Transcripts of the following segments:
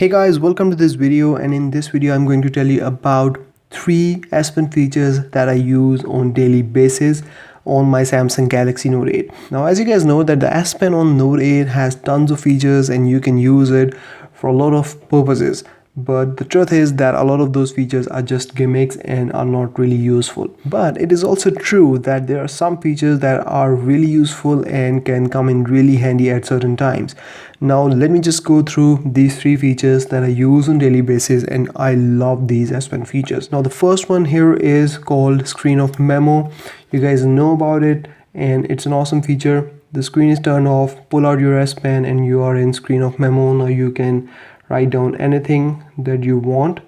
Hey guys, welcome to this video, and in this video I'm going to tell you about 3 S Pen features that I use on daily basis on my Samsung Galaxy Note 8. Now as you guys know that the S Pen on Note 8 has tons of features and you can use it for a lot of purposes. But the truth is that a lot of those features are just gimmicks and are not really useful. But it is also true that there are some features that are really useful and can come in really handy at certain times. Now let me just go through these 3 features that I use on daily basis, and I love these S Pen features. Now the first one here is called screen of memo. You guys know about it and it's an awesome feature. The screen is turned off, pull out your S Pen and you are in screen of memo. Now you can write down anything that you want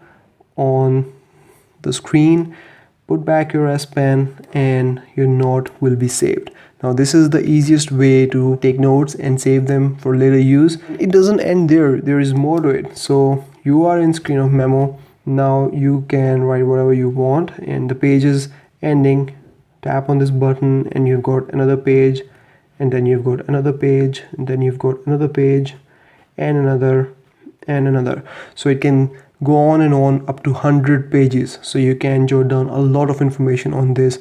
on the screen, put back your S Pen and your note will be saved. Now this is the easiest way to take notes and save them for later use. It doesn't end there is more to it. So you are in screen of memo. Now you can write whatever you want and the page is ending. Tap on this button and you've got another page, and then you've got another page, and then you've got another page and another and another. So it can go on and on up to 100 pages. So you can jot down a lot of information on this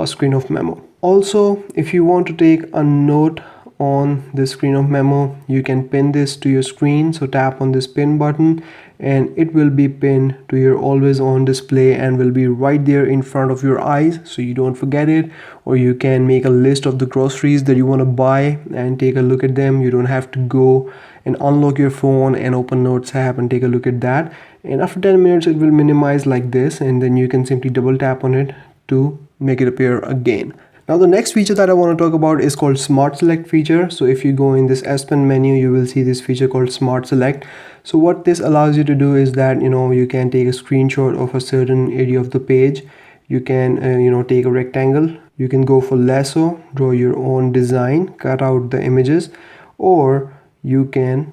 screen of memo. Also, if you want to take a note on the screen of memo, you can pin this to your screen. So tap on this pin button and it will be pinned to your always on display and will be right there in front of your eyes so you don't forget it. Or you can make a list of the groceries that you want to buy and take a look at them. You don't have to go and unlock your phone and open Notes app and take a look at that. And after 10 minutes it will minimize like this, and then you can simply double tap on it to make it appear again. Now the next feature that I want to talk about is called Smart Select feature. So if you go in this S Pen menu, you will see this feature called Smart Select. So what this allows you to do is that you can take a screenshot of a certain area of the page. You can take a rectangle, you can go for lasso, draw your own design, cut out the images, or you can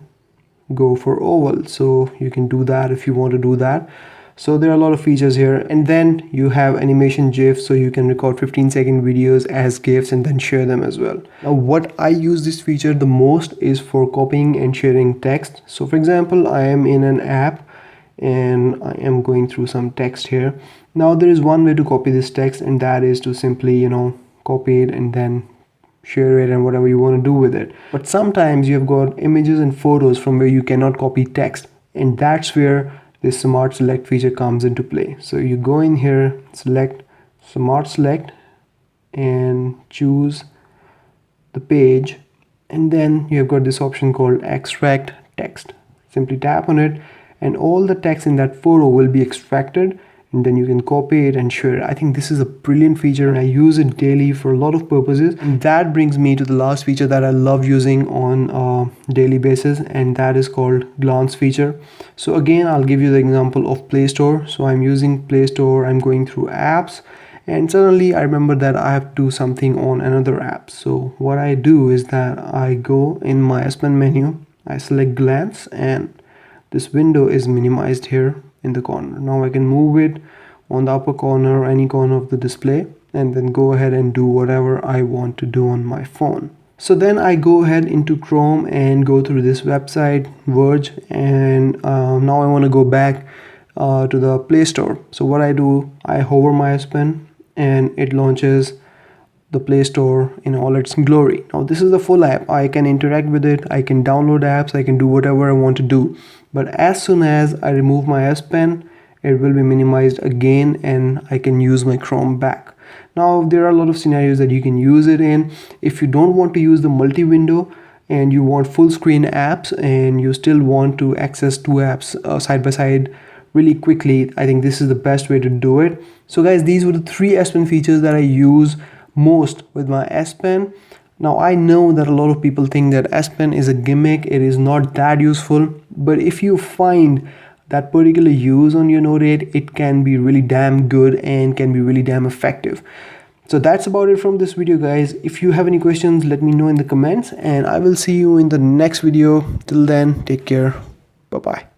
go for oval. So you can do that if you want to do that. So there are a lot of features here. And then you have animation GIFs, so you can record 15-second videos as GIFs and then share them as well. Now what I use this feature the most is for copying and sharing text. So for example, I am in an app and I am going through some text here. Now there is one way to copy this text, and that is to simply copy it and then share it and whatever you want to do with it. But sometimes you have got images and photos from where you cannot copy text, and that's where this Smart Select feature comes into play. So you go in here, select Smart Select and choose the page, and then you have got this option called Extract Text. Simply tap on it and all the text in that photo will be extracted, and then you can copy it and share it. I think this is a brilliant feature and I use it daily for a lot of purposes. And that brings me to the last feature that I love using on a daily basis, and that is called glance feature. So again, I'll give you the example of Play Store. So I'm using Play Store, I'm going through apps, and suddenly I remember that I have to do something on another app. So what I do is that I go in my S Pen menu, I select glance, and this window is minimized here in the corner. Now I can move it on the upper corner, any corner of the display, and then go ahead and do whatever I want to do on my phone. So then I go ahead into Chrome and go through this website Verge, and now I want to go back to the Play Store. So what I do, I hover my S Pen and it launches the Play Store in all its glory. Now this is the full app. I can interact with it, I can download apps, I can do whatever I want to do. But as soon as I remove my S Pen, it will be minimized again and I can use my Chrome back. Now there are a lot of scenarios that you can use it in. If you don't want to use the multi-window and you want full screen apps and you still want to access 2 apps side by side really quickly, I think this is the best way to do it. So guys, these were the 3 S Pen features that I use most with my S Pen. Now I know that a lot of people think that S Pen is a gimmick, it is not that useful, but if you find that particular use on your Note 8, it can be really damn good and can be really damn effective. So that's about it from this video guys. If you have any questions, let me know in the comments and I will see you in the next video. Till then, take care. Bye bye.